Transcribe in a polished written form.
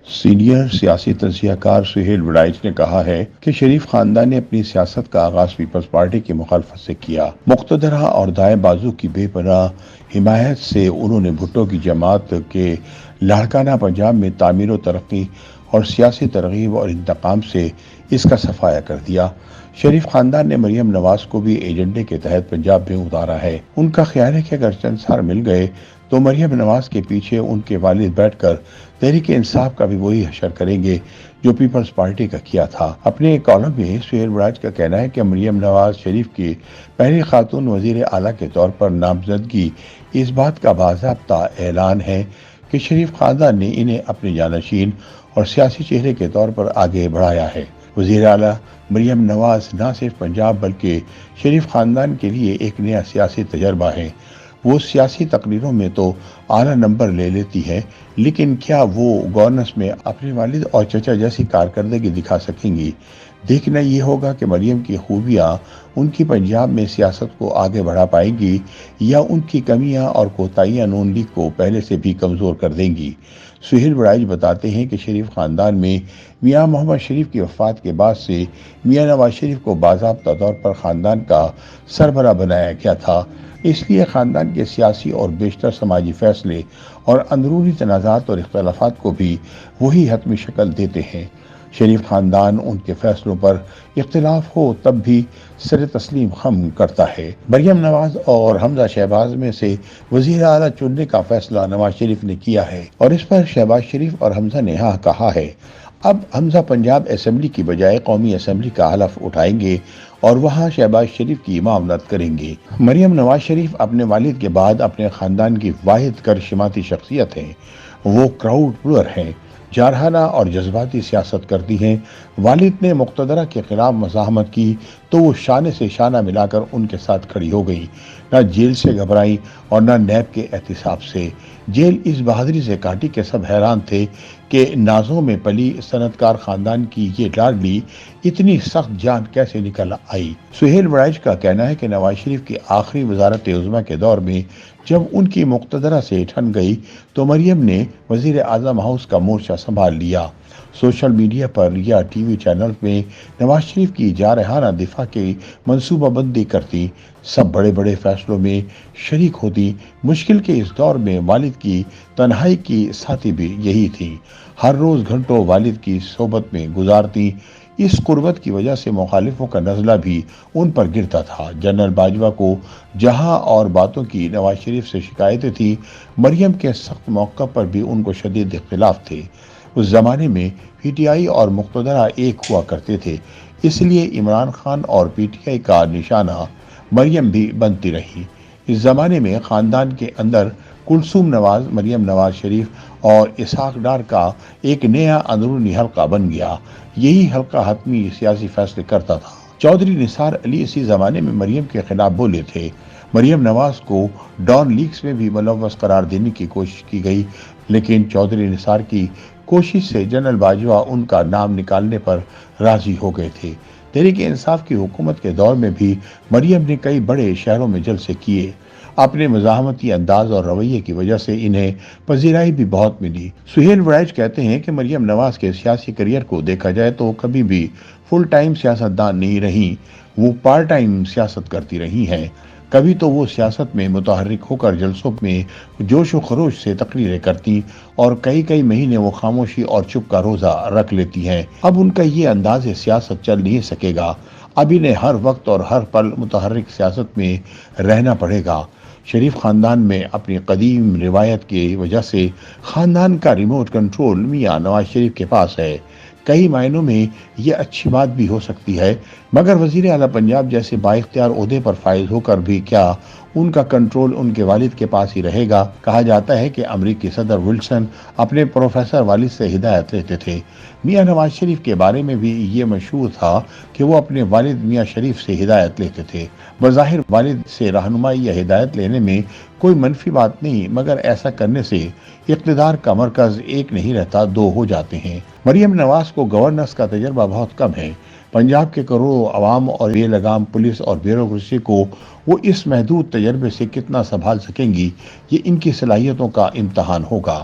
Senior سیاسی تجزیہ کار سہیل وڑائچ نے کہا ہے کہ شریف خاندان نے اپنی سیاست کا آغاز پیپلز پارٹی کی مخالفت سے کیا۔ مقتدرہ اور دائیں بازو کی بے پناہ حمایت سے انہوں نے بھٹو کی جماعت کے لاڑکانہ پنجاب میں تعمیر و ترقی اور سیاسی ترغیب اور انتقام سے اس کا صفایا کر دیا۔ شریف خاندان نے مریم نواز کو بھی ایجنڈے کے تحت پنجاب میں اتارا ہے۔ ان کا خیال ہے کہ اگر چند سال مل گئے تو مریم نواز کے پیچھے ان کے والد بیٹھ کر تحریک انصاف کا بھی وہی حشر کریں گے جو پیپلز پارٹی کا کیا تھا۔ اپنے ایک کالم میں سہیل وڑائچ کا کہنا ہے کہ مریم نواز شریف کی پہلی خاتون وزیر اعلیٰ کے طور پر نامزدگی اس بات کا باضابطہ اعلان ہے کہ شریف خاندان نے انہیں اپنے جانشین اور سیاسی چہرے کے طور پر آگے بڑھایا ہے۔ وزیر اعلیٰ مریم نواز نہ صرف پنجاب بلکہ شریف خاندان کے لیے ایک نیا سیاسی تجربہ ہے۔ وہ سیاسی تقریروں میں تو اعلیٰ نمبر لے لیتی ہے، لیکن کیا وہ گورننس میں اپنے والد اور چچا جیسی کارکردگی دکھا سکیں گی؟ دیکھنا یہ ہوگا کہ مریم کی خوبیاں ان کی پنجاب میں سیاست کو آگے بڑھا پائیں گی یا ان کی کمیاں اور کوتاہیاں نون لیگ کو پہلے سے بھی کمزور کر دیں گی۔ سہیل وڑائچ بتاتے ہیں کہ شریف خاندان میں میاں محمد شریف کی وفات کے بعد سے میاں نواز شریف کو باضابطہ طور پر خاندان کا سربراہ بنایا گیا تھا، اس لیے خاندان کے سیاسی اور بیشتر سماجی فیصلے اور اندرونی تنازعات اور اختلافات کو بھی وہی حتمی شکل دیتے ہیں۔ شریف خاندان ان کے فیصلوں پر اختلاف ہو تب بھی سر تسلیم خم کرتا ہے۔ مریم نواز اور حمزہ شہباز میں سے وزیر اعلیٰ چننے کا فیصلہ نواز شریف نے کیا ہے اور اس پر شہباز شریف اور حمزہ نے ہاں کہا ہے۔ اب حمزہ پنجاب اسمبلی کی بجائے قومی اسمبلی کا حلف اٹھائیں گے اور وہاں شہباز شریف کی معاونت کریں گے۔ مریم نواز شریف اپنے والد کے بعد اپنے خاندان کی واحد کرشماتی شخصیت ہیں۔ وہ کراؤڈ پلر ہیں، جارحانہ اور جذباتی سیاست کرتی ہیں۔ والد نے مقتدرہ کے خلاف مزاحمت کی تو وہ شانے سے شانہ ملا کر ان کے ساتھ کھڑی ہو گئی، نہ جیل سے گھبرائیں اور نہ نیب کے احتساب سے۔ جیل اس بہادری سے کاٹی کہ سب حیران تھے کہ نازوں میں پلی صنعت کار خاندان کی یہ لاڈلی اتنی سخت جان کیسے نکل آئی۔ سہیل وڑائچ کا کہنا ہے کہ نواز شریف کی آخری وزارت عظمیٰ کے دور میں جب ان کی مقتدرہ سے ٹھن گئی تو مریم نے وزیر اعظم ہاؤس کا مورچہ سنبھال لیا۔ سوشل میڈیا پر یا ٹی وی چینل میں نواز شریف کی جارحانہ دفاع کی منصوبہ بندی کرتی، سب بڑے بڑے فیصلوں میں شریک ہوتی۔ مشکل کے اس دور میں والد کی تنہائی کی ساتھی بھی یہی تھی، ہر روز گھنٹوں والد کی صحبت میں گزارتی۔ اس قربت کی وجہ سے مخالفوں کا نزلہ بھی ان پر گرتا تھا۔ جنرل باجوہ کو جہاں اور باتوں کی نواز شریف سے شکایتیں تھیں، مریم کے سخت موقع پر بھی ان کو شدید اختلاف تھے۔ اس زمانے میں پی ٹی آئی اور مقتدرہ ایک ہوا کرتے تھے، اس لیے عمران خان اور پی ٹی آئی کا نشانہ مریم بھی بنتی رہی۔ اس زمانے میں خاندان کے اندر کلثوم نواز، مریم نواز شریف اور اسحاق ڈار کا ایک نیا اندرونی حلقہ بن گیا۔ یہی حلقہ حتمی سیاسی فیصلے کرتا تھا۔ چودھری نثار علی اسی زمانے میں مریم کے خلاف بولے تھے۔ مریم نواز کو ڈان لیکس میں بھی ملوث قرار دینے کی کوشش کی گئی، لیکن چودھری نثار کی کوشش سے جنرل باجوہ ان کا نام نکالنے پر راضی ہو گئے تھے۔ تحریک انصاف کی حکومت کے دور میں بھی مریم نے کئی بڑے شہروں میں جلسے کیے۔ اپنے مزاحمتی انداز اور رویے کی وجہ سے انہیں پذیرائی بھی بہت ملی۔ سہیل وڑائچ کہتے ہیں کہ مریم نواز کے سیاسی کریئر کو دیکھا جائے تو کبھی بھی فل ٹائم سیاستدان نہیں رہیں، وہ پارٹ ٹائم سیاست کرتی رہی ہیں۔ کبھی تو وہ سیاست میں متحرک ہو کر جلسوں میں جوش و خروش سے تقریریں کرتی اور کئی مہینے وہ خاموشی اور چپ کا روزہ رکھ لیتی ہیں۔ اب ان کا یہ انداز سیاست چل نہیں سکے گا، اب انہیں ہر وقت اور ہر پل متحرک سیاست میں رہنا پڑے گا۔ شریف خاندان میں اپنی قدیم روایت کی وجہ سے خاندان کا ریموٹ کنٹرول میاں نواز شریف کے پاس ہے۔ کئی معنوں میں یہ اچھی بات بھی ہو سکتی ہے، مگر وزیر اعلیٰ پنجاب جیسے بااختیار عہدے پر فائز ہو کر بھی کیا ان کا کنٹرول ان کے والد کے پاس ہی رہے گا؟ کہا جاتا ہے کہ امریکی صدر ولسن اپنے پروفیسر والد سے ہدایت لیتے تھے۔ میاں نواز شریف کے بارے میں بھی یہ مشہور تھا کہ وہ اپنے والد میاں شریف سے ہدایت لیتے تھے۔ بظاہر والد سے رہنمائی یا ہدایت لینے میں کوئی منفی بات نہیں، مگر ایسا کرنے سے اقتدار کا مرکز ایک نہیں رہتا، دو ہو جاتے ہیں۔ مریم نواز کو گورننس کا تجربہ بہت کم ہے۔ پنجاب کے کروڑوں عوام اور بے لگام پولیس اور بیوروکریسی کو وہ اس محدود تجربے سے کتنا سنبھال سکیں گی، یہ ان کی صلاحیتوں کا امتحان ہوگا۔